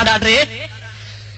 3.5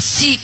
80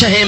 6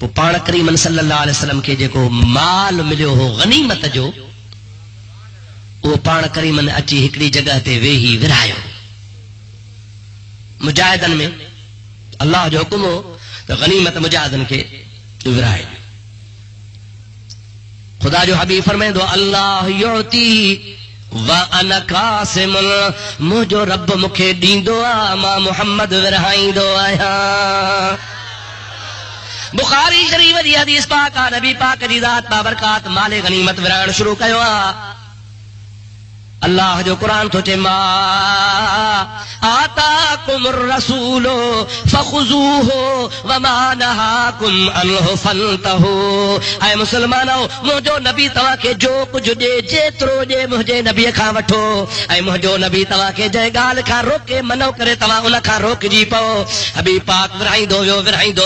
پو پان کریم صلی اللہ علیہ وسلم کے جیکو مال ملو ہو غنیمت جو وہ پان کریم نے اچھی ہکڑی جگہ تے ویہی ورایو مجاہدن میں اللہ جو حکم ہو تو غنیمت مجاہدن کے ورائے خدا جو حبیب فرمائے دو اللہ یعطی وَأَنَا قَاسِمٌ مجھو رب مکھے ڈیندو ما محمد ورہائیں دو آیا بخاری شریف دی حدیث پاکا نبی پاک دی ذات بابرکات مال غنیمت ورائن شروع کیو اللہ جو قرآن تو ما آتاکم الرسول فخذوه وما نهاکم عنہ فانتہو اے مسلمانو مجھو نبی توا کے جو کچھ دے جیترو دے مجھے نبی کھا وٹھو اے مجھو نبی توا کے جے گال کھا روکے منو کرے توا ان کھا روک جی پو حبیب پاک ورائیں دو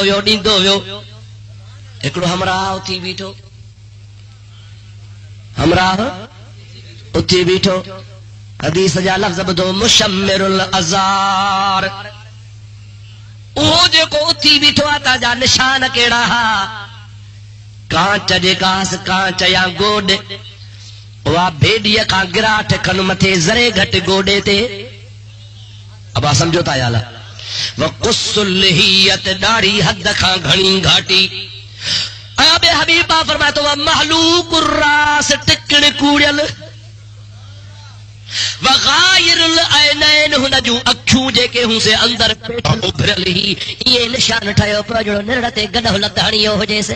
ویو ڈین دو ویو ایکڑو ہمراہ تھی بیٹھو ہمراہ اتھی بیٹھو حدیث جا لفظ بدو مشمر الازار او جے کو اتھی بیٹھو آتا جا نشان کیڑا ہا کانچ جے کاس کانچ یا گوڑ وا بھیڑی کا گراٹھ کھن متھے زرے گھٹ گوڑے تے اب آ سمجھو تا یالا وقص اللحیت داڑھی حد کھا گھنی گھاٹی اب حبیبہ فرمایا تو محلوق الراس ٹکڑ کوڑل وغائر العینین ہن جو اکھوں جے کے ہوں سے اندر پیٹ ابھرل ہی یہ نشان ٹھایو پجڑو نرڑتے گڈھ لتھڑیو ہو جیسے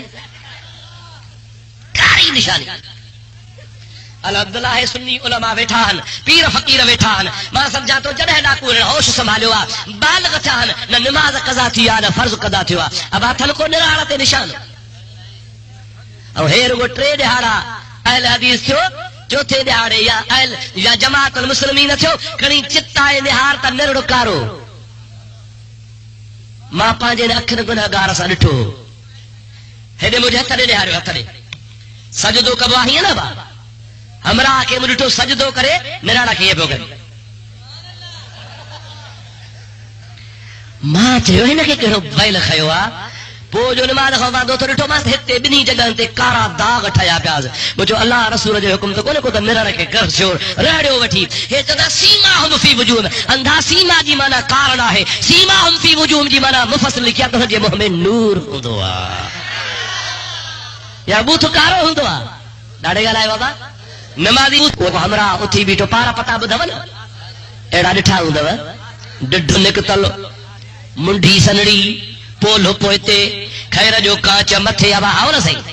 کاری نشانی الحمدللہ سنی علماء ویٹھان پیر فقیر ویٹھان ماں سمجھا تو جڑے ڈاکو ہوش سنبھالو بالغ تھان نہ نماز قضا تھی نہ فرض قضا تھو اب ہتھن کو نراڑتے نشان اور ہیر وہ ٹرے دہاڑا اہل حدیث تھو چوتھے دہاڑے یا اہل یا جماعت المسلمین تھو کھڑی چتائے نہار تا نرڑ کارو ماں پانجے نے اکھن گنہگار سا ڈٹھو ہیڈے مجھے ہتھڑے دہاڑے ہتھڑے سجدو کبو آہی ہے نا با ہمراہ کے مڈٹو سجدو کرے نراڑا کے یہ بوگن ماں چیو ہن کے کہڑو بیل کھیوا پو جو نماز خوا دو تو ڈٹھو ماں ہتے بنی جگہ تے کارا داغ ٹھیا پیاز بچو اللہ رسول جو حکم تو کونے کو نراڑا کے گھر شور ریڑیو وٹھی ہے چدا سیما ہم فی وجوہ اندھا سیما جی مانا کارنا ہے سیما ہم فی وجوہ جی مانا مفصل لکھیا تو جے منہ میں نور ہوندوا یا بوتھ کارو ہوندوا ڈاڑے گالائے بابا نمازی وہ ہمراہ اتھی بیٹھو پارا پتا بدھو نا ایڑا ڈٹھا ہوندو ڈڈ نکتل منڈی سنڑی پولو پوئتے خیر جو کانچ متھے اب آؤ نا صحیح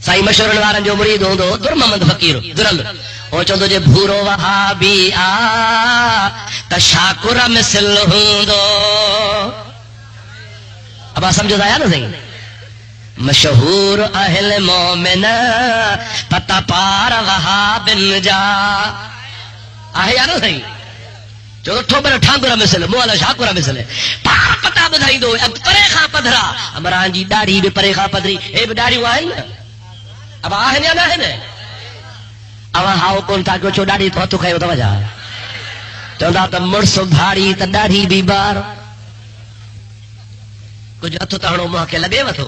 صحیح مشورن وارن جو مرید ہوندو در محمد فقیر درل او چوندو جے بھورو وہابی آ تشاکر مثل ہوندو اب آ سمجھو دایا نا صحیح مشہور اہل مومن پتا پار وہابن جا آہے یارو صحیح جو ٹھوبر ٹھانگورا مثل مولا شاکورا مثل پار پتا بدھائی دو اب پرے خاں پدھرا عمران جی داڑھی بھی پرے خاں پدھری اے بھی داڑھی آئی نا اب آہن یا نہ ہے نا اب ہاؤ کون تھا کہ داڑھی تو ہتھو کھائے تو وجہ تو دا تو مرسو بھاڑی تا داڑھی بھی بار کچھ ہتھو تہڑو ماں کے لگے وتھو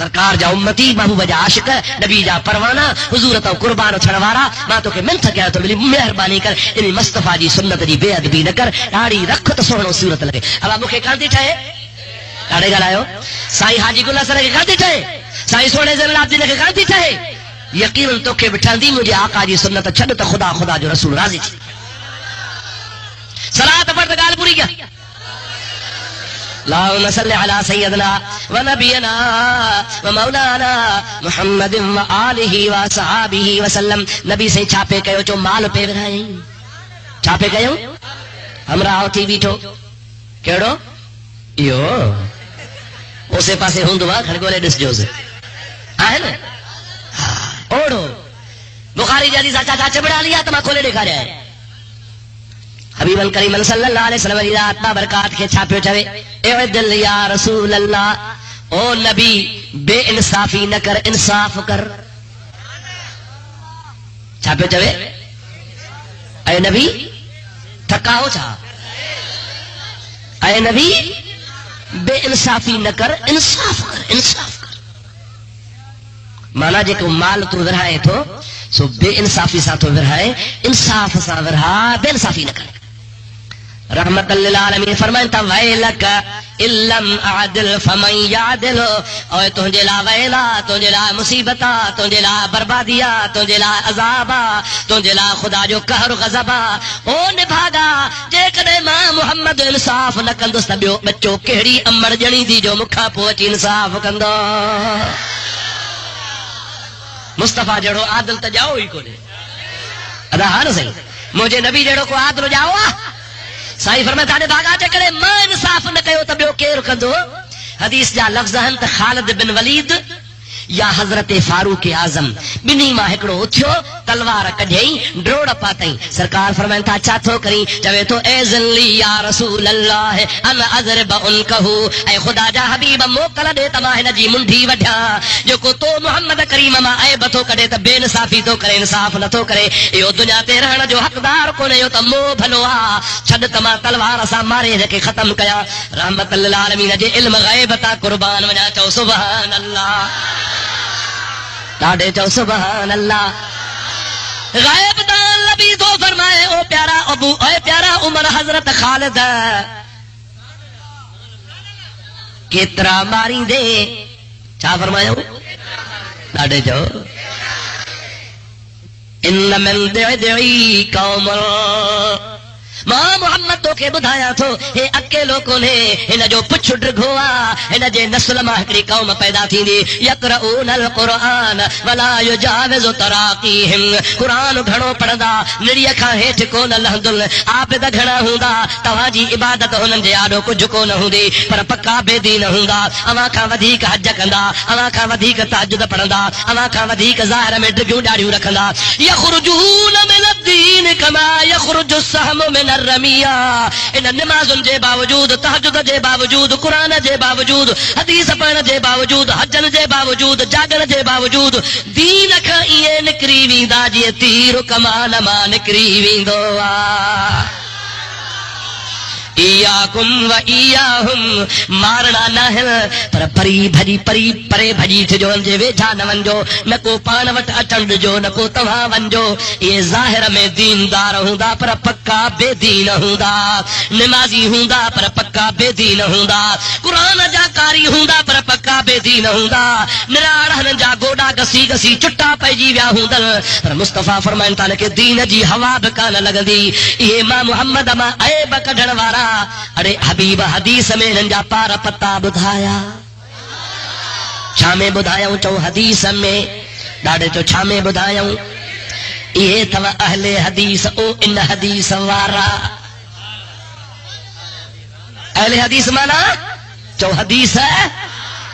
سرکار جا امتی محبوب جا عاشق نبی جا پروانہ حضور تو قربان تھن وارا ماں تو کہ من تھکیا تو ملی مہربانی کر ان مصطفیٰ جی سنت جی بے ادبی نہ کر داڑھی رکھ تو سوہنو صورت لگے اب مکھے کانتی ٹھے ڈاڑے گلایو سائی حاجی گل سر کے کانتی ٹھے سائی سونے زین العابدین کے کانتی ٹھے یقیناً تو کہ بٹھاندی مجھے آقا جی سنت چھڈ تو خدا خدا جو رسول راضی تھی صلاۃ پڑھ گال پوری کیا اللهم صل على سيدنا ونبينا ومولانا محمد وآله وصحابه وسلم نبی سے چھاپے کہو چو مال پہ ورائیں چھاپے کہو ہمراہ تھی بیٹھو کیڑو یو اسے پاسے ہوندوا کھڑگولے ڈس جو سے آئے نا اوڑو بخاری جی چاچا چبڑا لیا تو میں کھولے دکھا رہا ہے حبیب الکریم صلی اللہ علیہ وسلم جی آتما برکات کے چھاپیو چوے اے دل یا رسول اللہ او نبی بے انصافی نہ کر انصاف کر چھاپیو چوے اے نبی تھکاؤ چھا اے نبی بے انصافی نہ کر انصاف کر انصاف کر مانا جے کو مال تو ورہائے تو سو بے انصافی سا تو ورہائے انصاف سا ورہا بے انصافی نہ کر رحمت للعالمین فرمائتا ویلک اللم اعدل فمن یعدل اوے تجھے لا ویلا تجھے لا مصیبتا تجھے لا بربادیا تجھے لا عذابا تجھے لا خدا جو قہر غضبا او نبھاگا جے کدے ماں محمد انصاف نہ کندو سبیو بچو کہڑی امڑ جنی دی جو مکھا پوچی انصاف کندو مصطفیٰ جڑو عادل تا جاؤ ہی کو دے ادا ہاں صحیح مجھے نبی جڑو کو عادل جاؤ سائی فرماتا نے بھاگا چکرے ماں انصاف نہ کہو تو بیو کیر کندو حدیث جا لفظ ہن تے خالد بن ولید یا حضرت فاروق اعظم بنی ماں ہکڑو اٹھیو تلوار کڈھئی ڈروڑ پاتئی سرکار فرمائن تھا اچھا تھو کری چوے تو اے ذلی یا رسول اللہ ان اضرب ان کہو اے خدا جا حبیب موکل دے تما ہن جی منڈھی وڈھا جو کو تو محمد کریم ما اے بتو کڈے تے بے انصافی تو کرے انصاف نہ تو کرے ایو دنیا تے رہن جو حقدار کو نہیں تو مو بھلو آ چھڈ تما تلوار سا مارے دے کے ختم کیا رحمت للعالمین جے علم غیب تا قربان وجا چو سبحان اللہ ڈاڈے چو سبحان اللہ غائب دان نبی تو فرمائے او پیارا ابو اے پیارا عمر حضرت خالد کترا ماری دے چا فرمایا ڈاڈے چو ان من دعی قوم ماں محمد تو کے بدھایا تھو اے اکیلو کونے ان جو پچھ ڈرگھوا ان جے نسل ما ہکڑی قوم پیدا تھیندی یقرؤون القرآن ولا یجاوز تراقیہم قرآن گھنو پڑھدا نڑی کھا ہیٹھ کو نہ لہندل آپ دا گھنا ہوندا تواں جی عبادت ہنن جے آڈو کچھ کو نہ ہوندی پر پکا بے دین ہوندا اواں کھا ودھیک حج کندا اواں کھا ودھیک تہجد پڑھندا اواں کھا ودھیک ظاہر میں ڈگیوں ڈاڑیوں رکھندا یخرجون من الدین کما یخرج السهم من الرمیہ ان نمازن جے باوجود تہجد جے باوجود قرآن جے باوجود حدیث پڑھن جے باوجود حجن جے باوجود جاگن جے باوجود دین کھا ایے نکری ویندا جے تیر کمان ما نکری ویندو ایاکم و ایاہم مارنا نہ ہے پر پری پرے بھجی تھجو انجے ویجھا نہ ونجو نہ کو پان وٹ اٹنڈ جو نہ کو تواں ونجو یہ ظاہر میں دیندار ہوندا پر پکا بے دین ہوندا نمازی ہوندا پر پکا بے دین ہوندا قرآن جا کاری ہوندا پر پکا بے دین ہوندا نراڑن جا گوڈا گسی گسی چٹا پیجی ویا ہوندل پر مصطفیٰ فرمائن تعالی کہ دین جی ہوا بکا نہ لگندی یہ ماں محمد ما عیب کڈھن وارا ارے حبیب حدیث میں ننجا پارا پتا بدھایا چھامے بدھایا چو حدیث میں ڈاڑے چو چھامے بدھایا یہ تو اہل حدیث او ان حدیث وارا اہل حدیث مانا چو حدیث ہے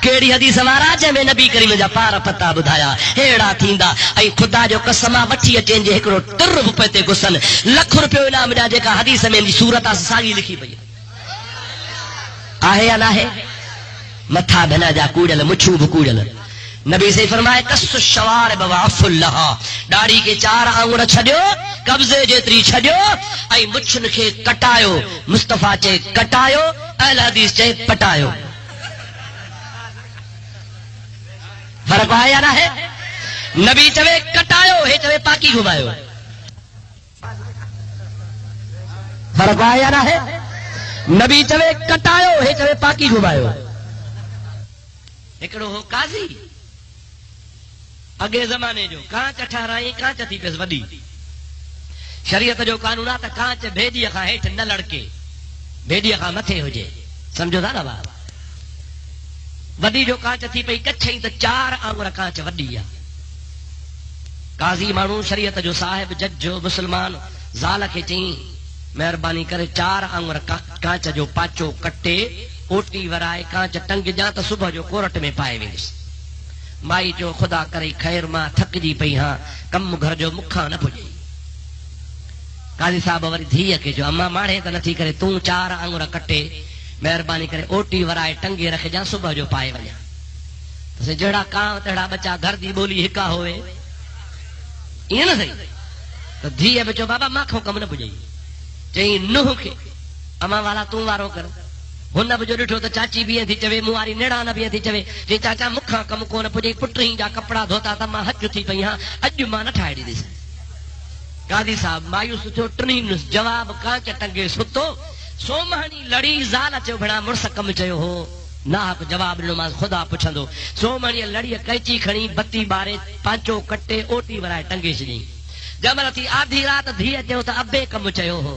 کیڑی حدیث وارا جے میں نبی کریم جا پارا پتا بدھایا ہیڑا تھیندا ائی خدا جو قسمہ وٹھی اچیں جے ہکڑو ٹر پتے گسن لکھ روپیو انعام ڈا جے کا حدیث میں دی صورت ساگی لکھی پئی آہے یا نہ ہے متھا بنا جا کوڑل مچھو بکوڑل نبی سے فرمائے کس الشوارب وعف لہا داڑھی کے چار آنگڑ چھڈیو قبضے جیتری چھڈیو ائی مچھن کے کٹایو مصطفیٰ چے کٹایو اہل حدیث چے پٹایو فرق ہے یا نہ ہے؟ نبی چوے کٹایو ہے چوے پاکی گھمایو، فرق ہے یا نہ ہے؟ نبی چوے کٹایو ہے چوے پاکی گھمایو. ہکڑو ہو قاضی اگے زمانے جو کانچ ٹھارائی کانچ تھی پیس وڈی شریعت جو قانون آ ت کانچ بھیڑیء کھان ہیٹھ نہ لڑکے بھیڑیء کھان مٿے ہوجے. سمجھو تھا نا بات؟ وڈی جو کانچ تھی پئی کچھئی ت 4 آنگور کانچ وڈی آ. قاضی مانو شریعت جو صاحب جج جو مسلمان زال کے چئی مہربانی کرے 4 آنگور کانچ جو پاچو کٹے اوٹی ورائے کانچ ٹنگ جا ت صبح جو کورٹ میں پائے ویس. مائی جو خدا کرے خیر ماں تھک جی پئی ہاں کم گھر جو مکھاں نہ پجے. قاضی صاحب وری دھی کے جو اما ماڑے ت نٿي کرے توں 4 آنگور کٹے مہربانی کرے اوٹی ورائے ٹنگے رکھ جا صبح جو پائے وجا. تو جڑا کان تڑا بچہ گھر دی بولی ہکا ہوئے یہ نہ صحیح. تو دھی بچو بابا ماکھوں کم نہ پجے چئی نوح کے اما والا توں وارو کر. ہن بجو ڈٹھو تو چاچی بھی تھی چوے مواری نیڑا نہ بھی تھی چوے جی چاچا مکھاں کم کو نہ پجے پٹری جا کپڑا دھوتا تا ماں حج تھی پئی ہاں اج ماں نہ ٹھائی ڈیس. قاضی صاحب مایوس تھو ٹنی جواب کانچ ٹنگے ستو سومہنی لڑی زال چو بھڑا مرس کم چيو ہو ناحق جواب ڏنو ماس خدا پڇندو. سومہنی لڑی قینچی کھڑی بتی بارے پانچو کٹے اوٹی ورائے ٹنگے چھڏي. جمل تھی آدھی رات دھیءَ چيو ته ابے کم چيو ہو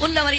ان وری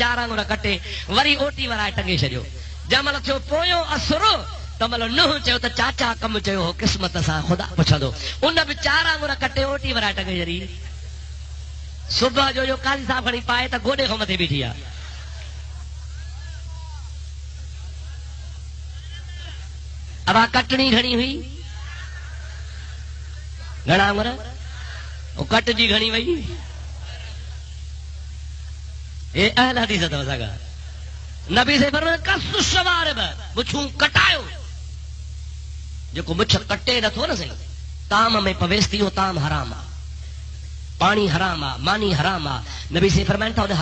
4 آنگور کٹے وری اوٹی ورائے ٹنگے چھڏيو. جمل ٿيو پويو اثر تمل نوح چيو ته چاچا کم چيو ہو قسمت سان خدا پڇندو. ان بھی 4 آنگور کٹے اوٹی ورائے ٹنگے چھڏي. صبح جو قاضی صاحب کھڑی پائے ته گوڏے کان مٿي بیٹھی آ. ابا کٹنی گھنی ہوئی گھنا آنگور او کٹ جی گھنی وئی. اے اہل حدیث تو سگا نبی سے فرمایا کس الشوارب مچھوں کٹایو جو مچھ کٹے نہ تھو نہ صحیح تام میں پویستی ہو تام حرام آ پانی حرام آ مانی حرام آ. نبی سے فرمائن تھا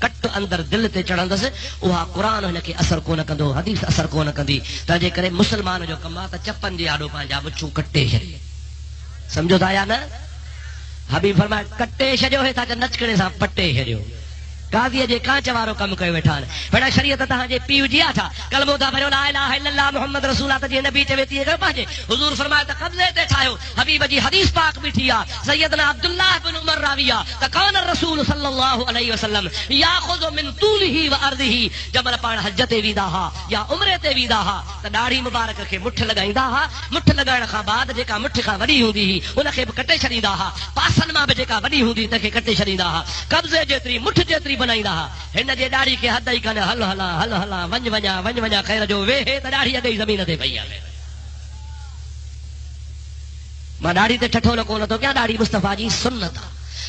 کٹ اندر دل تے چڙھندس اها قرآن هن کي اثر کون کندو حدیث اثر کون کندي. تنهنجي ڪري مسلمان جو کم آ ته چپن جي آڏو پنهنجا مچھوں کٽي ڇڏي. سمجھو تھا یا نہ؟ حبیب فرمایا کٹے چھڏيو ہے تا نچکڑے سان پٹے چھڏيو. قاضی جے کانچ وارو کم کيو ويٺا بڑا شریعت تہاں جے پیو جیا تھا کلمو دا بھرو لا الہ الا اللہ محمد رسول اللہ تے نبی چوي تي کر پاجے حضور فرمایا تے قبضے تے ٹھايو. حبیب جی حدیث پاک بیٹھی آ سیدنا عبداللہ بن عمر راویہ تے کان الرسول صلی اللہ علیہ وسلم یاخذ من طوله وارضه جب پان حج تے ویندا ہا یا عمرے تے ویندا ہا تے داڑھی مبارک کي مٹھ لگائیندا ہا. مٹھ لگائڻ کان بعد جيڪا مٹھ کان وڏي ہوندي هي ان کي کٽي چھڏيندا ها. پاسن ما به جيڪا وڏي ہوندي ته کي کٽي چھڏيندا ها. قبضے جيتري مٹھ جيتري بنائیندا ہا. ہن جي ڏاڙهي کي حد ئي کان هل هلا هل هلا ونج وڃا خير جو ويهه ته ڏاڙهي اڳي زمين تي پئي آهي. ما ڏاڙهي ته ٺٺول کون تو کيا ڏاڙهي مصطفی جي سنت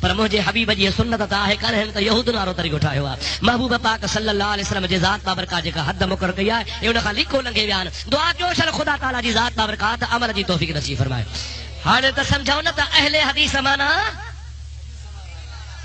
پر منهنجي حبيب جي سنت تا آهي ڪن هن ته يهود وارو طريقو ٺاهيو آ. محبوب پاک صلی اللہ علیہ وسلم جي ذات بابرکات جيڪا حد مقرر کئی آهي ان کان لکو لنگي ويان. دعا جو شر خدا تعالی جي ذات بابرکات عمل جي توفیق نصیب فرمائے. هاڻي ته سمجھو نه ته اهل حدیث مانا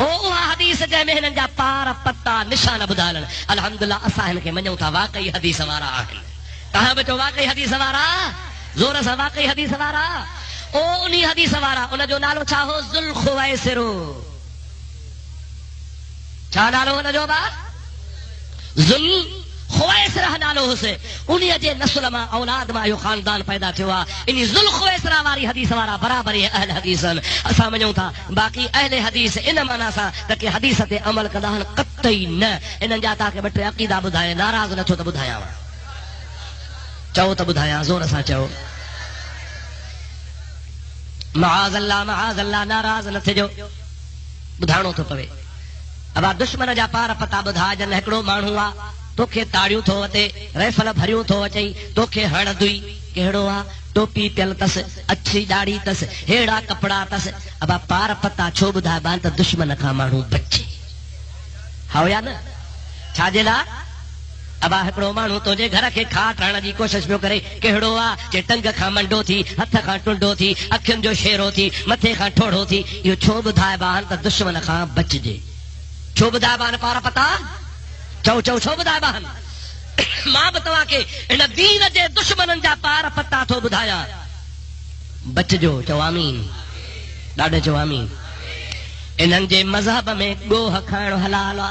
او حدیث جے میں ہن جا پار پتا نشان بدالن الحمدللہ اساں ہن کے منوں تھا واقعی حدیث وارا آهن. کہاں بچو واقعی حدیث وارا زور سے واقعی حدیث وارا او انہی حدیث وارا ان جو نالو چھا ہو ذوالخویسر. چھا نالو ان جو با ذوالخویسر نالو سے انہی جے نسل ما اولاد ما یو خاندان پیدا تھیا انہی ذوالخویسر واری حدیث وارا برابر ہے اہل حدیثن. اساں منوں تھا باقی اہل حدیث ان معنی سا کہ حدیث تے عمل کندا قطعی نہ انہن جا تا کہ بٹے عقیدہ بدھائے ناراض نہ تھو تے بدھایا چاہو تو بدھایا زور سا چاہو معاذ اللہ ناراض نہ تھجو بدھاڻو تو پوے. ابا دشمن جا پار پتا بدھا جن ہکڑو ماڻهو آ توکے تاڑیوں تھو اچي رائفل بھریوں تھو اچي توکے ہڑ دوئی کہڑو آ ٹوپی پيل تس اچھی داڑھی تس ہیڑا کپڑا تس. ابا پار پتا چھو بدھا بان ته دشمن کان ماڻهو بچي ہاو یا نہ چھاجے لا. ابا ہکڑو ماڻهو تو جے گھر کي کھاٽ ہڻ جي کوشش پيو ڪري کهڙو آ جي ٽنگ کان منڊو ٿي هٿ کان ٽنڊو ٿي اکين جو شيرو ٿي مٿي کان ٺوڙو ٿي اهو ڇو ٻڌاءِ بان ته دشمن کان بچجي. چھو بدھایا بان پارا پتا چو چو چھو بدھایا بان ماں بتوا کے ان دین جے دشمنن جا پار پتا تھو بدھایا بچ جو چو آمین ڈاڈے چو آمین انہن جے مذہب میں گوہ کھائڻ حلال آ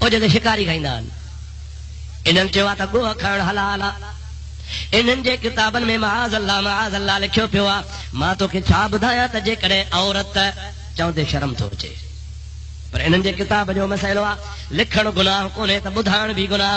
او جڏهن شڪاري کائيندا آهن انہن چيو آ ته گوه کھائڻ حلال آ انہن جي کتابن میں معاذ اللہ لکھيو پيو آ ماں توکي ڇا ٻڌايا ته جيڪڏهن عورت چوندي شرم ٿو اچي پر انہن جي کتاب جو مسئلو آ لکھڻ گناہ کونهي ته ٻڌائڻ به گناہ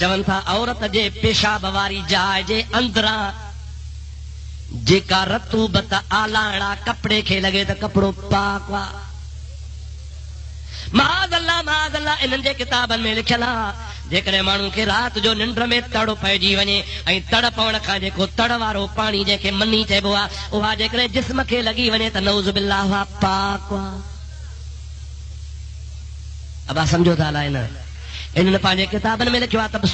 چون ٿا عورت جي پیشاب واري جاءِ جي اندران جيڪا رطوبت آلاڻا کپڙے کي لڳي ته کپڙو پاڪ وا معاذ اللہ انہن جے کتابن میں لکھل آ جيڪڏهن ماڻهو کي رات جو ننڊ ۾ تڙ پئجي وڃي ۽ تڙ پوڻ کان جيڪو تڙ وارو پاڻي جنهنکي مني چئبو آ اها جيڪڏهن جسم کي لڳي وڃي ته نعوذ بالله وا پاک وا ابا سمجھو تھا لا انہن پانجے کتابن میں لکھیو آ ته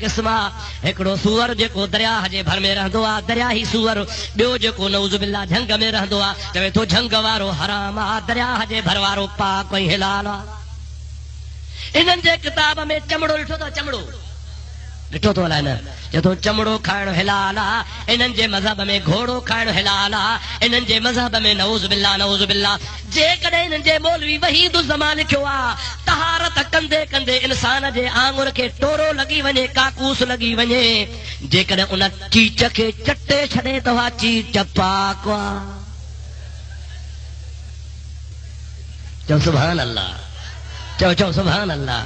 قسم آ هڪڙو سوور جيڪو دريا جي ڀر میں رهندو آ دريا هي سوور ٻيو جيڪو نعوذ بالله جھنگ میں رهندو آ چوي تو جھنگ وارو حرام آ دريا جي بھر وارو پاک ۽ حلال آ انہن جے کتاب میں چمڑو ڏٺو تو الا نه جو چمڑو کھائڻ حلال آ انہن جے مذهب میں گھوڑو کھائڻ حلال آ انہن جے مذهب میں نعوذ بالله جيڪڏهن انہن جي مولوی وحید الزمان لکھيو آ طهارت کندے کندے انسان جے آنگن کي ٽورو لڳي وڃي کاڪوس لڳي وڃي جيڪڏهن ان چيچ کي چٽي ڇڏي ته وا چيچ پاک وا چو سبحان اللہ چو سبحان اللہ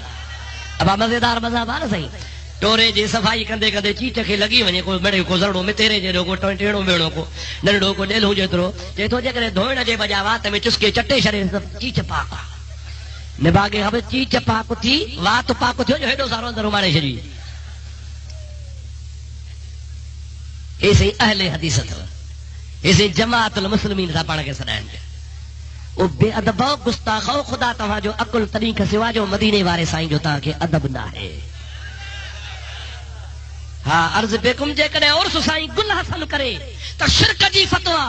ابا مزیدار مذہب آ نا صحیح ٹورے جی صفائی کندے کندے چیچ کي لڳي وڃي کو مڙي کو زرڙو میں تيرے جهڙو کو ٽيڙو ميڙو کو ننڍو کو ڏيلو جيترو چي تو جيڪڏهن ڌوئڻ جي بجا وات ۾ چسڪي چٽي ڇڏي چيچ پاک نباگے هب چيچ پاک ٿي وات پاک ٿيو جو هيڏو سارو اندر ماڻي چھڏي ایسے اهل حدیث اتھو ایسے جماعت المسلمین سا پاڻ کي سڏائن او بے ادب گستاخ خدا توهان جو عقل طریق سوا جو مدینے وارے سائیں جو تان کي ادب نہ ہے ہاں عرض بیکم جيڪڏهن اور سائیں گل حسن کرے ته شرک جي فتوا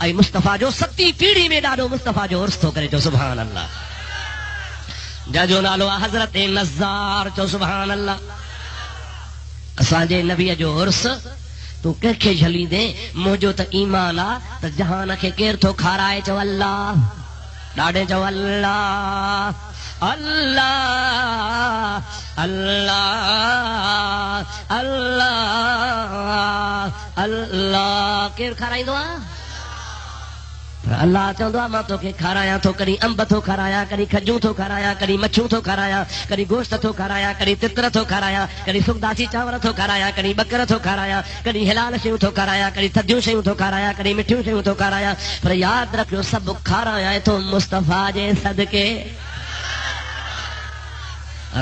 ۽ مصطفی جو ستي پیڙهي ۾ ڏاڍو مصطفی جو عرس ٿو کرے جو سبحان اللہ جاجو نالو حضرت نزار جو سبحان اللہ اسان جے نبی جو عرس تو کیکے جھلی دے مجھو ته ایمان آ ته جهان کي کير ٿو کارائے چو اللہ ڏاڍے چو اللہ اللہ اللہ اللہ اللہ کير کارائيندو آ اللہ چوندو آ ماں توکي کھارايا ٿو کڏي انب ٿو کھارايا کڏي کجون ٿو کھارايا کڏي مڇون ٿو کھارايا کڏي گوشت ٿو کھارايا کڏي تتر ٿو کھارايا کڏي سگداسي چاور ٿو کھارايا کڏي بکر ٿو کھارايا کڏي حلال شيون ٿو کھارايا کڏي تھديون شيون ٿو کھارايا کڏي مٺيون شيون ٿو کھارايا پر یاد رکھو سب کھارايا ٿو مصطفی جے صدقے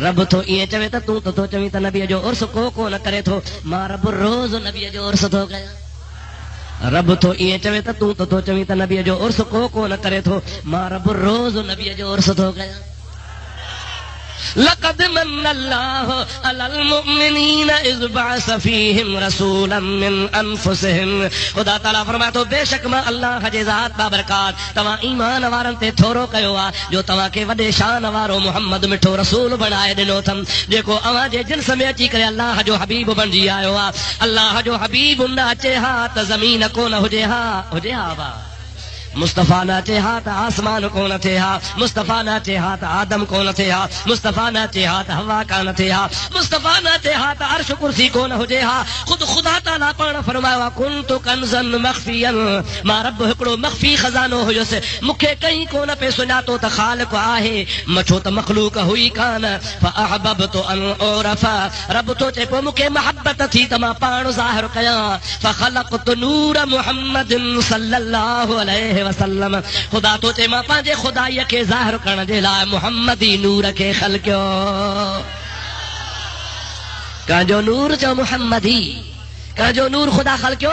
رب تو یہ چوے تو چویں ته نبی جو عرس کو نہ کرے ٿو ماں رب روز نبی جو عرس ٿو کيا رب تو یہ چوے تو چویں ته نبی جو عرس کو نہ کرے ٿو ماں رب روز نبی جو عرس ٿو کيا لقد من الله على المؤمنين اذ بعث فيهم رسولا من انفسهم خدا تعالی فرمایا تو بے شک میں اللہ جے ذات بابرکات تواں ایمان وارن تے تھورو کیو آ جو تواں کے وڈے شان وارو محمد مٹھو رسول بنائے ڏنو تھم جيڪو اوہاں جے جنس میں اچي کرے اللہ جو حبیب بنجي آيو آ اللہ جو حبیب نہ اچے ہا ته زمین کو نہ هجے ہا با مصطفیٰ نہ چے ہا ته آسمان کو نہ تھے ہا مصطفیٰ نہ چے ہا ته آدم کو نہ تھے ہا مصطفیٰ نہ چے ہا ته ہوا کا نہ تھے ہا مصطفیٰ نہ چے ہا ته عرش کرسی کو نہ ہوجے ہا خود خدا تعالی پاڻ فرمایا كنت كنزا مخفيا ما رب هڪڙو مخفي خزانو هيو سے مکے کہیں کو نہ پہ سڃاتو ته خالق آهي مڇو ته مخلوق ہوئی کان فاحببت ان اعرف رب تو چے پو مکے محبت تھی تما پاڻ ظاهر کيا فخلقت نور محمد صلی اللہ علیہ وسلم خدا تو چے ماں پانجے خدائی کے ظاہر کرن دے لا محمدی نور کے خلقیو کان جو نور جو محمدی کان جو نور خدا خلقیو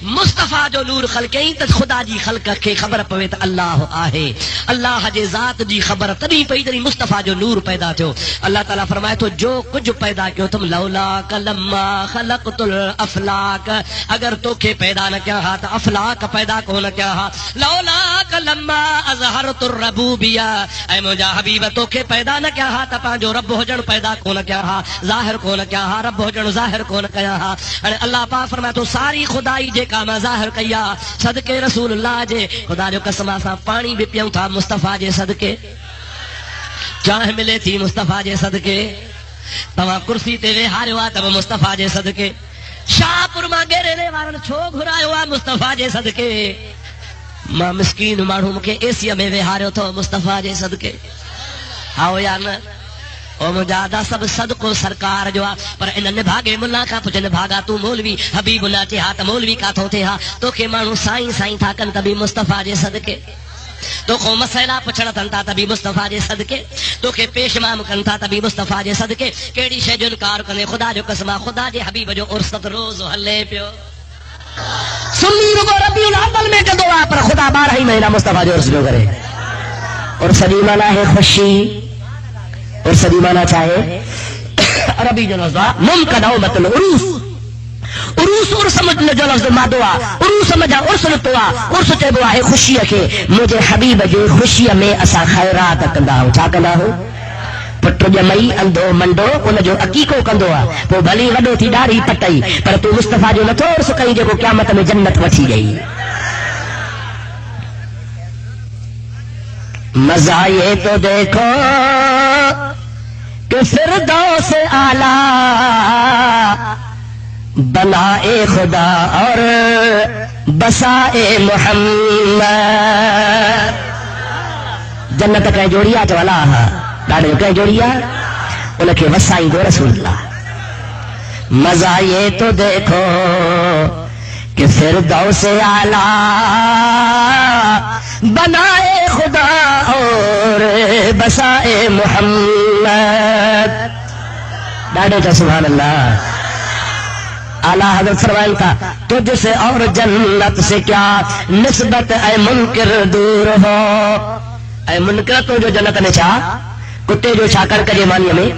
مصطفیٰ جو نور خلقیں تے خدا جی خلق کے خبر پوے تے اللہ آہے اللہ جے ذات جی خبر تبھی پئی تری مصطفیٰ جو نور پیدا تھو اللہ تعالیٰ فرمائے تو جو کچھ پیدا کیو تم لولا کلما خلقت الافلاک اگر تو کے پیدا نہ کیا ہا تو افلاک پیدا کو نہ کیا ہا لولا کلما اظہرت الربوبیہ اے مجا حبیب تو کے پیدا نہ کیا ہا تا جو رب ہو جن پیدا کو نہ کیا ہا ظاہر کو نہ کیا ہا رب ہو جن ظاہر کو نہ کیا ہا اللہ پاک فرمائے تو ساری خدائی جے کا ظاہر کیا صدقے رسول اللہ جے خدا جو قسم سا پانی بھی پیوں تھا مصطفیٰ جے صدقے چاہ ملے تھی مصطفیٰ جے صدقے تمام کرسی تے وے ہارے ہوا تب مصطفیٰ جے صدقے شاہ پور ماں گیرے نے وارن چھو گھرائے ہوا مصطفیٰ جے صدقے ماں مسکین مانوں کے ایسیا میں وے ہارے تو مصطفیٰ جے صدقے آؤ یا نا او مجادا سب صدقو سرکار جو پر ان نے بھاگے ملا کا پچھن بھاگا تو مولوی حبیب اللہ تے ہاتھ مولوی کا تھے ہا تو کے مانو سائیں سائیں تھا کن تبھی مصطفیٰ جے صدقے تو کو مسئلہ پچھڑا تن تھا تبھی مصطفیٰ جے صدقے تو کے پیشمام کن تھا تبھی مصطفیٰ جے صدقے کیڑی شے جو انکار کنے خدا جو قسمہ خدا جے حبیب جو ارست روز ہلے پیو سنی رگو ربی الاول میں کدو پر خدا 12 مہینہ مصطفیٰ جو ارس جو کرے اور صدی مانا ہے خوشی اور صدی مانا چاہے عربی جو لفظ ممکن او مطل عروس عروس اور سمجھ جو لفظ مادوا عروس سمجھا عرس نتوا عرس تے بوا ہے خوشی کے مجھے حبیب جو خوشی میں اسا خیرات کندا ہوں چا کندا ہوں پٹ جمئی اندو منڈو ان جو عقیقو کندو ہے وہ بھلی وڈو تھی ڈاری پٹئی پر تو مصطفیٰ جو نتو عرس کئی جو قیامت میں جنت وٹھی گئی مزہ یہ تو دیکھو کہ فردوس اعلیٰ بنائے خدا اور بسائے محمد جنت کہیں جوڑیا تو اللہ ڈاڑے کہیں جوڑیا ان کے وسائی دو رسول اللہ مزہ یہ تو دیکھو کہ فردوس اعلیٰ بنائے خدا اور بسائے محمد ڈاڑے تو سبحان اللہ اعلیٰ حضرت فرمائیں تھا تجھ سے اور جنت سے کیا نسبت اے منکر دور ہو اے منکر تو جو جنت نے چاہ کتے جو چاکر کرے مانی میں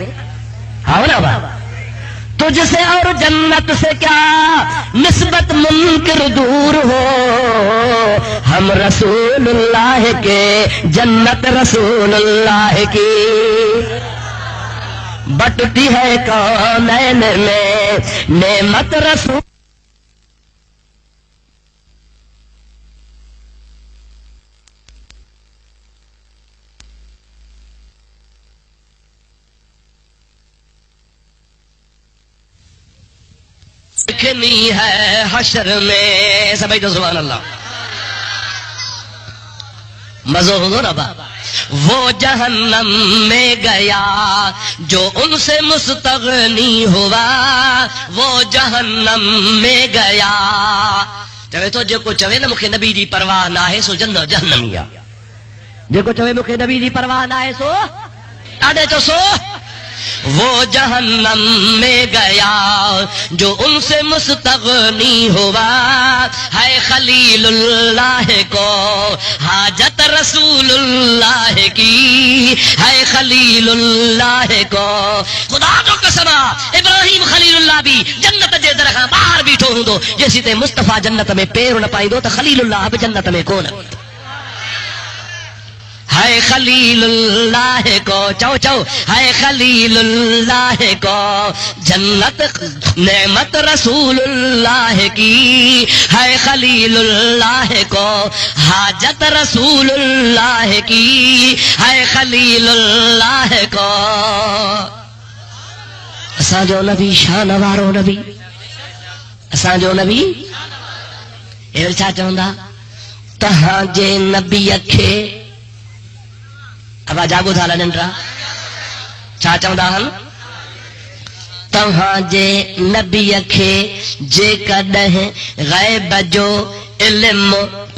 ہاں نا بابا تجھ سے اور جنت سے کیا نسبت منکر دور ہو ہم رسول اللہ کے جنت رسول اللہ کی بٹتی ہے کونین میں نعمت رسول لکھنی ہے حشر میں سبھی تو سبحان اللہ مزو ہو نا بابا وہ جہنم میں گیا جو ان سے مستغنی ہوا وہ جہنم میں گیا چوے تو جو کو چوے نا مکھے نبی دی پرواہ نہ ہے سو جنت جہنمیا جو کو چوے مکھے نبی دی پرواہ نہ ہے سو آدھے تو سو وہ جہنم میں گیا جو ان سے مستغنی ہوا ہے خلیل اللہ کو حاجت رسول اللہ کی ہے خلیل اللہ کو خدا جو قسمہ ابراہیم خلیل اللہ بھی جنت جے درخواں باہر بیٹھو ہوں دو جیسی تے مصطفیٰ جنت میں پیر نہ پائی دو تو خلیل اللہ بھی جنت میں کون ہے خلیل اللہ کو چو چو ہے خلیل اللہ کو جنت نعمت رسول اللہ کی ہے خلیل اللہ کو حاجت رسول اللہ کی ہے خلیل اللہ کو اساں جو نبی شان وارو نبی اساں جو نبی اے چھا چوندا تہاں جے نبی اکھے ابا جاگو تھا لنڈرا چا چوندا ہن تہاں جے نبی اکھے جے کڈہیں غیب جو علم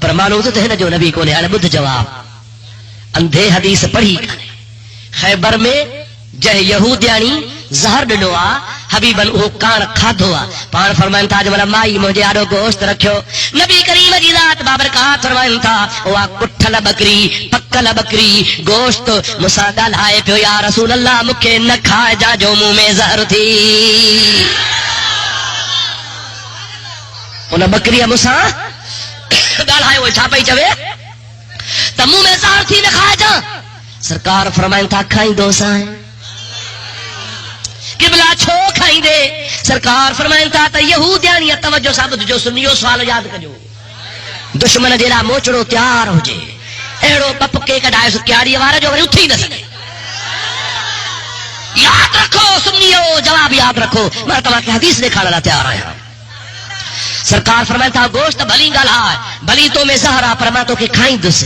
پر معلوم تو ہے جو نبی کو نے بدھ جواب اندھے حدیث پڑھی خیبر میں جہ یہودیانی زہر ڈنو آ حبیبن او کان کھادو آ پان فرمائن تھا جو مائی مجھے آڑو گوشت رکھو نبی کریم جی ذات بابرکات فرمائن تھا او کٹھل بکری پکل بکری گوشت مسا ڳالهائے پيو یا رسول اللہ مکھے نہ کھائے جا جو منہ میں زہر تھی ان بکری مسا ڳالهائے وہ چھا پئی چوے ت منہ میں زہر تھی نہ کھائے جا سرکار فرمائن تھا کھائیں دو سائیں قبلہ چھو کھائیں دے سرکار فرمائن تھا ت یہودیانی توجہ ثابت جو سنیو سوال یاد کجو دشمن جیڑا موچڑو تیار ہو جے اہڑو پپ کے کڈائے کیاڑی وارا جو وری اٹھی نہ سکے یاد رکھو سنیو جواب یاد رکھو میں تمہاں کی حدیث دکھانا تیار آیا سرکار فرمائن تھا گوشت بھلی گالا بھلی تو میں زہرا پرما تو کہ کھائیں دس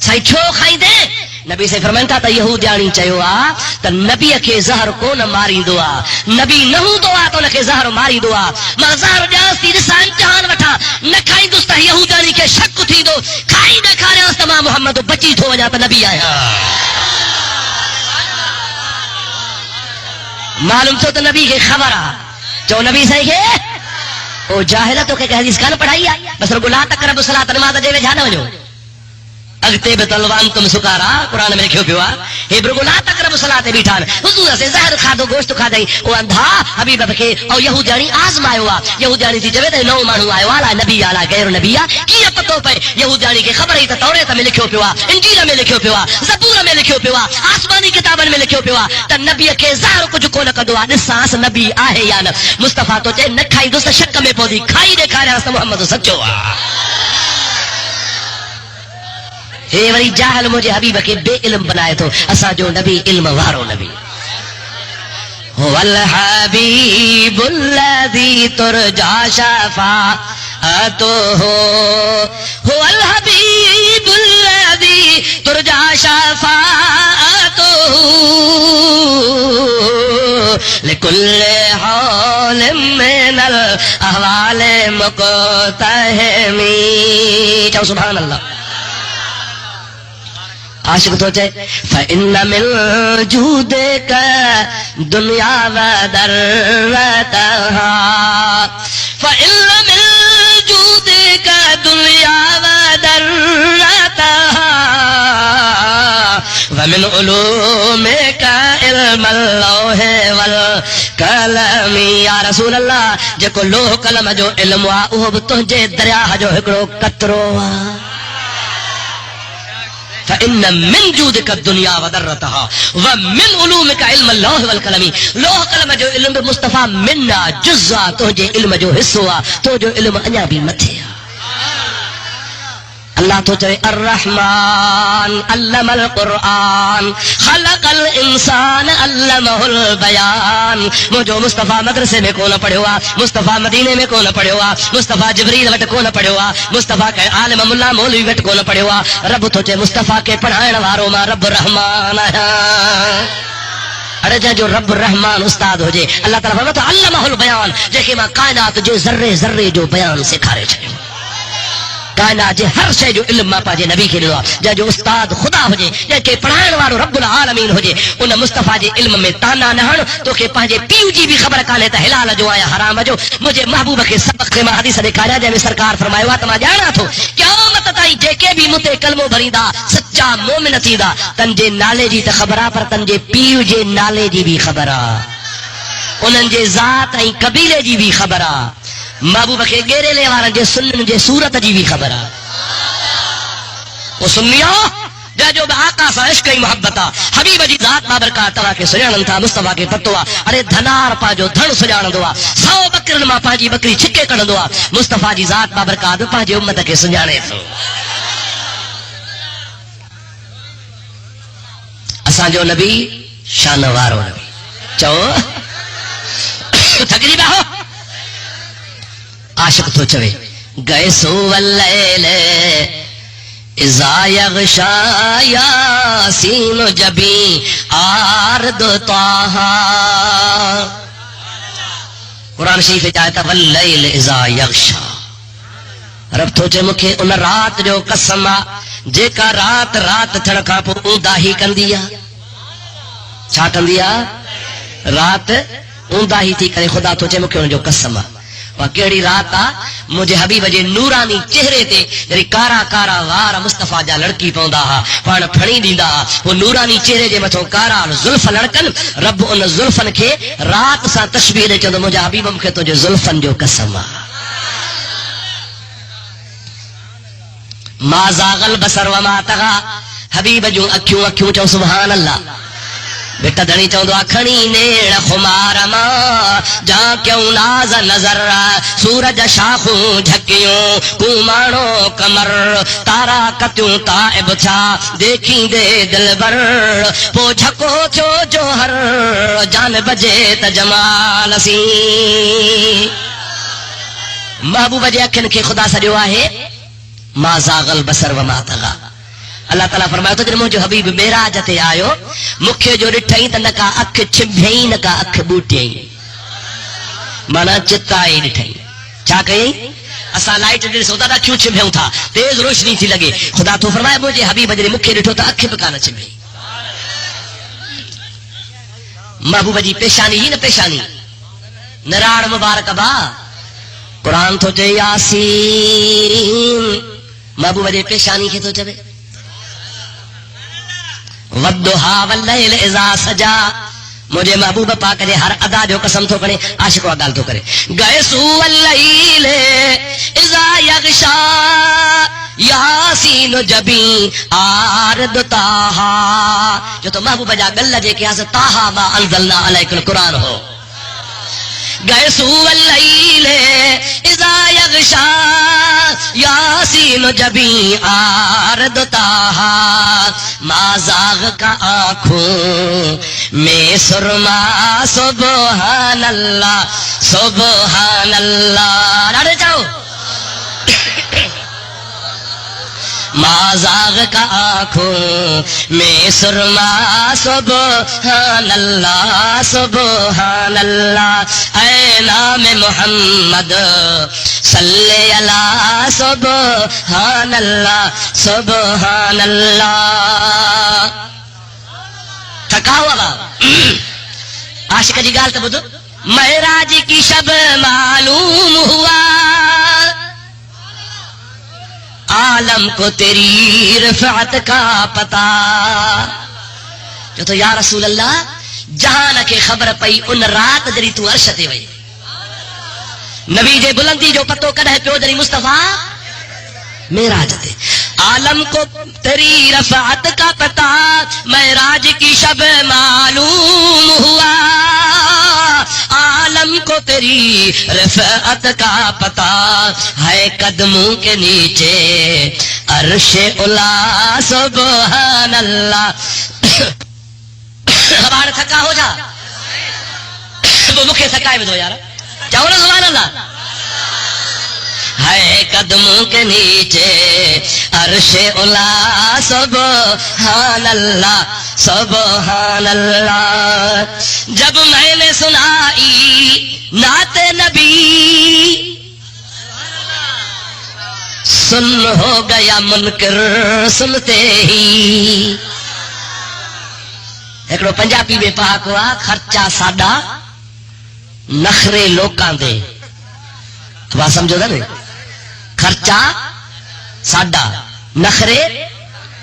سائی چھو کھائیں دے نبی سے فرمائن تھا یہودیانی چیو آ ت نبی کے زہر کو نہ ماری دعا نبی نہ دعا تو نہ زہر ماری دعا ما زہر جاستی انسان جہان وٹھا نہ کھائی دوست یہودیانی کے شک تھی دو کھائی نہ کھارے اس تمام محمد بچی تھو وجا ت نبی آیا معلوم تو ت نبی کے خبر آ جو نبی صحیح کے او جاہلتوں کے حدیث کان پڑھائی بس رگو لا تقربوا الصلاۃ نماز دے وجھا نہ وجو اگتے بتلوان تم سکارا قرآن میں لکھو پیوا اے برگو لا تقربوا الصلاۃ بیٹھان حضور سے زہر کھا دو گوشت کھا دئی او اندھا حبیب بکے او یہودیانی آزمایو وا یہودیانی تھی جوے تے نو مانو آیو والا نبی اعلی غیر نبی کی پتو پے یہودیانی کے خبر ہی تے توریت میں لکھو پیوا انجیل میں لکھو پیوا زبور میں لکھو پیوا آسمانی کتابن میں لکھو پیوا تے نبی کے زہر کچھ کو نہ کدو نساس نبی آہے یا نہ مصطفی تو چے نہ کھائی دوست شک میں پودی کھائی دے کھا رہا محمد سچو اے وری جاہل مجھے حبیب کے بے علم بنائے تو اسا جو نبی علم وارو نبی هو الحبیب الذی ترجا شفاعته هو الحبیب الذی ترجا شفاعته لكل حول من الاحوال مقتحمی چاہو سبحان اللہ عاشق تو چاہے فَإِنَّ مِن جُودِكَ دُنْيَا وَدَرَّتَهَا فَإِنَّ مِن جُودِكَ دُنْيَا وَدَرَّتَهَا وَمِنْ عُلُومِكَ علم اللوح والقلم یا رسول اللہ جکو لوح قلم جو علم وا اہو بھی تنجے دریا جو ہکڑو قطرو وا فإن من جودك الدنيا وذرتها ومن علومك علم اللوح والقلم لوح قلم جو علم مصطفیٰ منا جزا تو جو علم جو حصہ تو جو علم انیا بھی متھے اللہ تو چاہے الرحمن علم القرآن خلق الانسان علمہ البیان مجھو مصطفیٰ مدرسے میں کون پڑھے ہوا مصطفیٰ مدینے میں کون پڑھے ہوا مصطفیٰ جبریل وٹ کون پڑھے ہوا مصطفیٰ کے عالم ملا مولوی وٹ کون پڑھے ہوا رب تو چاہے مصطفیٰ کے پڑھائن وارو ما رب الرحمن ارے جو رب الرحمن استاد ہو جے اللہ تعالیٰ فرماتا علمہ البیان جیکے ماں کائنات جو ذرے ذرے جو بیان سکھارے چھے کائنات جے ہر شے جو علم ماں پاجے نبی کے لوا جا جو استاد خدا ہو جے جا کے پڑھائن وارو رب العالمین ہو جے ان مصطفیٰ جے علم میں تانا نہن تو کہ پانجے پیو جی بھی خبر کالے تا حلال جو آیا حرام جو مجھے محبوب کے سبق کے ماں حدیث دکھایا جے میں سرکار فرمائے ہوا تما جانا تھو قیامت تائی جے کے بھی متے کلمو بھریدا سچا مومن تھیدا تنجے نالے جی تے خبرا پر تنجے پیو جے نالے جی بھی خبرا انہن جے ذات ای قبیلے جی بھی خبرا محبوب کے گیرے لے وارن جے سنن جے صورت جی بھی خبر وہ سنیو جا جو آقا سا عشق ای محبتا حبیب جی ذات بابرکات توا کے سجانن تھا مصطفیٰ کے پتوا ارے دھنار پا جو دھن سجان دوا سو بکرن ما پا جی بکری چھکے کڑ دوا مصطفیٰ جی ذات بابرکات پا جی امت کے سجانے تھو اساں جو نبی شان وارو نبی چاہو تقریبا ہو عاشق تو چوے گئے سو واللیل اذا یغشا یاسین جبی آرد طاہا قرآن شریف چاہتا واللیل اذا یغشا رب تو چے مکھے ان رات جو قسم آ جیکا رات رات تھڑ کھا پو اوندا ہی کندی آ چھا کندی آ رات اوندا ہی تھی کرے خدا تو چے مکھے ان جو قسم آ وہ کیڑی رات آ مجھے حبیب جے نورانی چہرے تے جڑی کارا کارا وار مصطفیٰ جا لڑکی پوندا ہا پاڻ پھڑی ڈیندا وہ نورانی چہرے جے مٿو کارا زلف لڑکن رب ان زلفن کي رات سان تشبیہ دے چوندو مجھے حبیب مکھے تو جو زلفن جو قسم آ ما زاغل بصر وما طغى حبیب جو اکھیوں اکھیوں چو سبحان اللہ بیٹا دھنی چوندو کھنی نیڑ خمار ماں جا کیوں ناز نظر سورج شاخوں جھکیوں کومانو کمر تارا کتیوں تائب چھا دیکھیں دے دلبر پو جھکو چھو جوہر جان بجے تجمال سی محبوب جے اکھن کے خدا سجو آہے ما زاغل بصر وما طغى اللہ تعالیٰ فرمایا تو جن مجھے حبیب معراج تے آیو مکھے جو ڈٹھائیں تا نکا اکھ چھبھیں نکا اکھ بوٹیں مانا چتائیں ڈٹھائیں چھا کہیں اسا لائٹ ڈے سودا دا کیوں چھبھیں تھا تیز روشنی تھی لگے خدا تو فرمایا مجھے حبیب جن مکھے ڈٹھو تا اکھ پکانا چھبھیں محبوب جی پیشانی ہی نہ پیشانی نراڑ مبارک با قرآن تو چے یاسین محبوب جی پیشانی کے تو چبے ودھا واللیل اذا سجا مجھے محبوب پاک دے ہر ادا جو قسم تو کرے عاشق و گال تو کرے گئے سو واللیل اذا یغشا یاسین جبی آرد تاہا جو تو محبوب جا گل جے کہ اس تاہا ما انزلنا علیک القرآن ہو گئے سو واللیل اذا یغشا یاسین جبی آرد تاہا ما زاغ کا آنکھوں میں سرما سبحان اللہ سبحان اللہ ناڑے جاؤ ما زاغ کا آنکھوں میں سرما سبحان اللہ سبحان اللہ اے نام محمد صلی اللہ سبحان اللہ سبحان اللہ تھکا ہوا با عاشق جی گال تو بدو معراج کی شب معلوم ہوا عالم کو تیری رفعت کا پتا جو تو یا رسول اللہ جہان کے خبر پئی ان رات جری تو عرش تے وئی نبی جے بلندی جو پتو کڈے پیو جری مصطفیٰ معراج تے عالم کو تیری رفعت کا پتا معراج کی شب معلوم ہوا عالم کو تیری رفعت کا پتا ہے قدموں کے نیچے عرش اعلیٰ سبحان اللہ ہمارا تھکا ہو جا وہ مکھے تھکائے میں دو یار چاہو نا سبحان اللہ ہے قدموں کے نیچے عرش اعلیٰ سبحان اللہ سبحان اللہ جب میں نے سنائی نعت نبی سن ہو گیا منکر سنتے ہی ایکڑو پنجابی میں پاک ہوا خرچہ ساڈا نخرے لوکاں دے بات سمجھو دا نہیں خرچہ ساڈا نخرے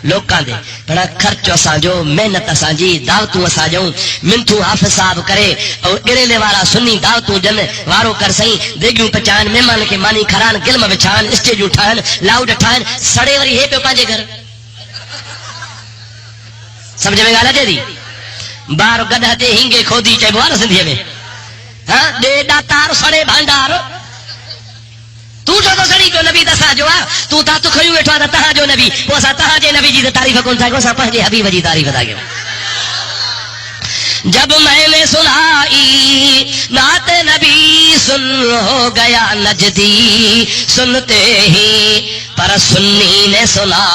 لوکاں دے بڑا خرچ اساں جو محنت اساں جی دعوتوں اساں جو منتو حافظ صاحب کرے اور گڑیلے والا سنی دعوتوں جن وارو کر سہیں دیگیوں پچان مہمان کے مانی کھران گلم بچان اسٹیج اٹھان لاؤڈ اٹھان سڑے وری ہے پہ پانجے گھر سمجھ میں گالا دے دی بار گدھا تے ہنگے کھودی چاہے بوارا سندھیے میں ہاں دے داتار سڑے بھانڈار تو جو تو سڑی جو نبی دسا جو تو تا تو کھیو ویٹھا تہا جو نبی وہ سا تہا جے نبی جی دی تعریف کون تھا کو سا پنجے حبیب جی تعریف بتا گیا جب میں نے سنائی نعت نبی سن ہو گیا نجدی سنتے ہی پر سنی نے سنا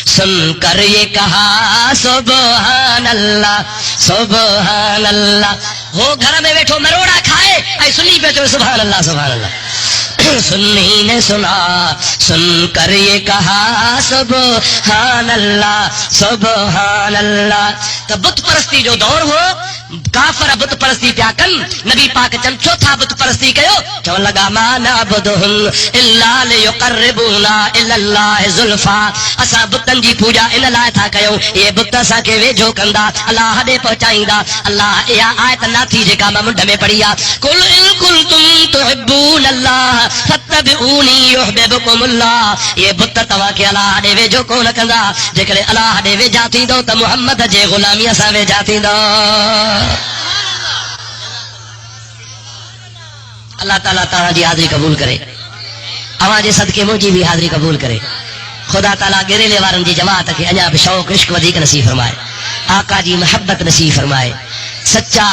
سن کر یہ کہا سبحان اللہ سبحان اللہ ہو گھر میں بیٹھو مروڑا کھائے اے سنی پہ تو سبحان اللہ سنی نے سنا، سن کر یہ کہا سبحان اللہ سبحان اللہ. تو بت پرستی جو دور ہو، کافر بت پرستی پیا کن، نبی پاک چن چوتھا بت پرستی کیو، چون لگا ما نعبدهم الا ليقربونا الى الله زلفا. اسا بتن جی پوجا ان لائے تھا کیو، یہ بت اسا کے ویجھو کندا، اللہ دے پہنچائیندا. اللہ یا آیت نہ تھی جکا میں منڈ میں پڑھی آ، قل ان کنتم تحبون اللہ فاتبعونی یحببکم اللہ. یہ بت توا کے اللہ دے ویجھو کون کندا، جکڑے اللہ دے ویجھا تھیندو تے محمد جے غلامی اسا ویجھا تھیندو. اللہ تعالیٰ تعالیٰ جی حاضری قبول کرے، اواں جے صدقے مجھے بھی حاضری قبول کرے. خدا تعالیٰ گریلے وارن جی جماعت کے اñا بھی شوق عشق ودیک نصیب فرمائے، آقا جی محبت نصیب فرمائے. سچا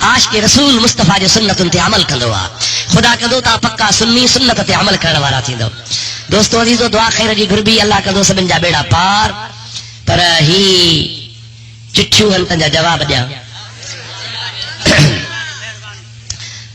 عاشق رسول مصطفیٰ جے سنتن تے عمل کندو آ، خدا کندو تا پکا سنی سنت تے عمل کرن وارا تھیندو. دوستو عزیزو دعا خیر جی گھربی، اللہ کندو سبن جا بیڑا پار. پر ہی چٹھیوں ہن تنجا جواب ڏیاں.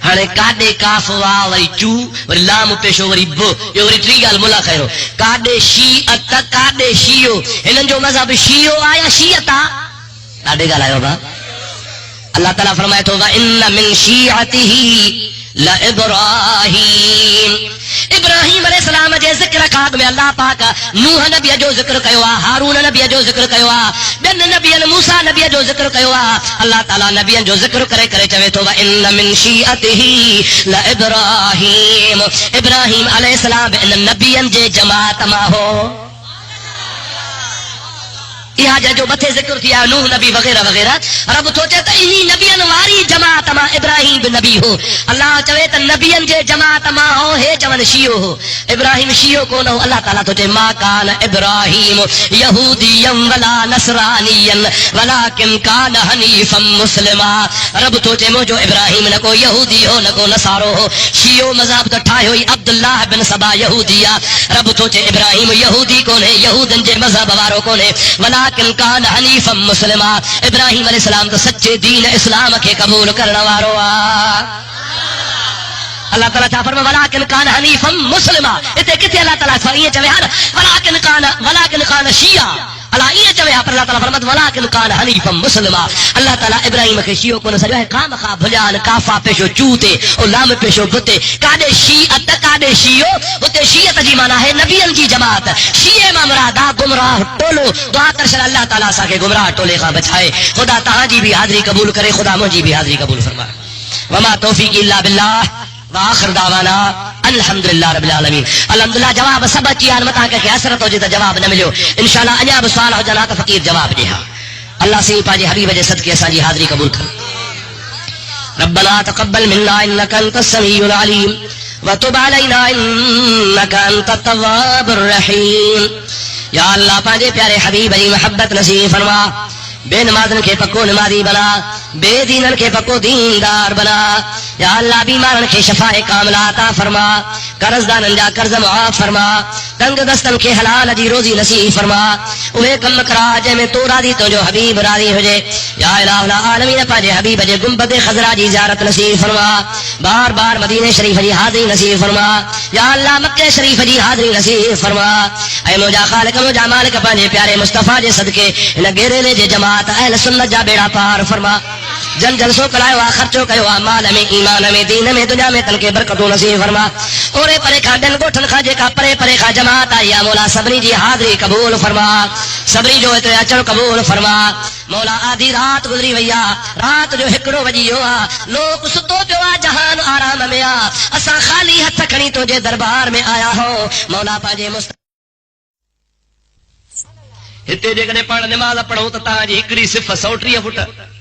ہانے کاڈے کاف وا وری چو وری لام پیشو وری بو یہ وری ٹری گال مولا خیرو کاڈے شیعت کاڈے شیعو ہنن جو مذہب شیعو آیا شیعتا کاڈے گال آیا با اللہ تعالیٰ فرمائے تو وَإِنَّ مِن شِيعَتِهِ لَإِبْرَاهِيمَ ابراہیم علیہ السلام جے ذکر کاغ میں اللہ پاک نوح نبی جو ذکر کیو ہارون نبی جو ذکر کیو بن نبی موسیٰ نبی جو ذکر کیو اللہ تعالیٰ نبی جو ذکر کرے کرے چوے تو وَإِنَّ مِن شِيعَتِهِ لَإِبْرَاهِيمَ ابراہیم علیہ السلام ان نبیان جے جماعت ما ہو یہ جو متھے ذکر تھیا نوح نبی وغیرہ وغیرہ رب سوچے تو انہی نبیان واری جماعت ما ابراہیم بن نبی ہو اللہ چوے تو نبیان جے جماعت ما ہو ہے چون شیعو ہو ابراہیم شیعو کو نہ ہو اللہ تعالیٰ تو چے ما کان ابراہیم یہودیا ولا نصرانیا ولکن کان حنیفا مسلما رب تو چے مجھو ابراہیم نہ کو یہودی ہو نہ کو نصارو ہو شیعو مذہب تو ٹھائے ہوئی عبداللہ بن سبا یہودیا رب تو چے ابراہیم یہودی کون ہے یہودن جے مذہب وارو کون ہے ولیکن کان حنیفا مسلما ابراہیم علیہ السلام تو سچے دین اسلام کے قبول کرنا وارو اللہ تعالیٰ چاہ فرما ولیکن کان حنیفا مسلما اتنے کتے اللہ تعالیٰ فرمائے چوے ہر ولیکن کان شیعہ اللہ یہ چوے پر اللہ تعالیٰ فرمت ولیکن کان حنیفا مسلما اللہ تعالیٰ ابراہیم کے شیعوں کو نسل ہے خام خواہ بھجان کافا پیشو چوتے اور لام پیشو بھتے کاڈے شیعت کاڈے شیعو ہوتے شیعت جی مانا ہے نبیان کی جماعت شیعہ ما مرادا گمراہ ٹولو دعا کرشن اللہ تعالیٰ سا کے گمراہ ٹولے کا بچائے خدا تہاں جی بھی حاضری قبول کرے خدا مجھے بھی حاضری قبول فرمائے وما توفیق الا باللہ وآخر دعوانا الحمدللہ رب العالمین الحمدللہ جواب سب چیان متا کہ حسرت ہو جتا جواب نہ ملیو انشاءاللہ انجاب سوال ہو جانا تو فقیر جواب دے اللہ سے پاجے حبیب جے صدقے اساں جی حاضری قبول کر ربنا تقبل منا انك انت السميع العليم وتب علينا انك انت التواب الرحيم یا اللہ پاجے پیارے حبیب جی محبت نصیب فرما بے نمازن کے پکو نمازی بنا بے دینن کے پکو دیندار بنا یا اللہ بیمارن کے شفاء کاملہ عطا فرما قرض دانن جا قرض معاف فرما تنگ دستن کے حلال جی روزی نصیب فرما اوے کم کرا جے میں تو راضی تو جو حبیب راضی ہو جے یا الہ العالمین پاجے حبیب جے گنبد خضرا جی زیارت نصیب فرما بار بار مدینہ شریف جی حاضری نصیب فرما یا اللہ مکہ شریف جی حاضری نصیب فرما اے موجا خالق موجا مالک پاجے پیارے مصطفیٰ جے صدقے ان گھیرے جے جماعت اہل سنت جا بیڑا پار فرما جن جلسوں کلائیو خرچوں کیو مال میں ایمان میں دین میں دنیا میں تن کے برکتوں نصیب فرما اورے پرے کھا دن گوٹھن کھا جے کا پرے پرے کھا جماعت آیا مولا صبری جی حاضری قبول فرما صبری جو ہے تو اچر قبول فرما مولا آدھی رات گزری ویا رات جو ہکڑو وجی ہوا لوگ ستو پیا جہان آرام میں آ اساں خالی ہتھ کھنی تو جے دربار میں آیا ہو مولا پاجے ہتے جے کنے پڑھ نماز پڑھو تو تاں جی ہکڑی صرف 130 فٹ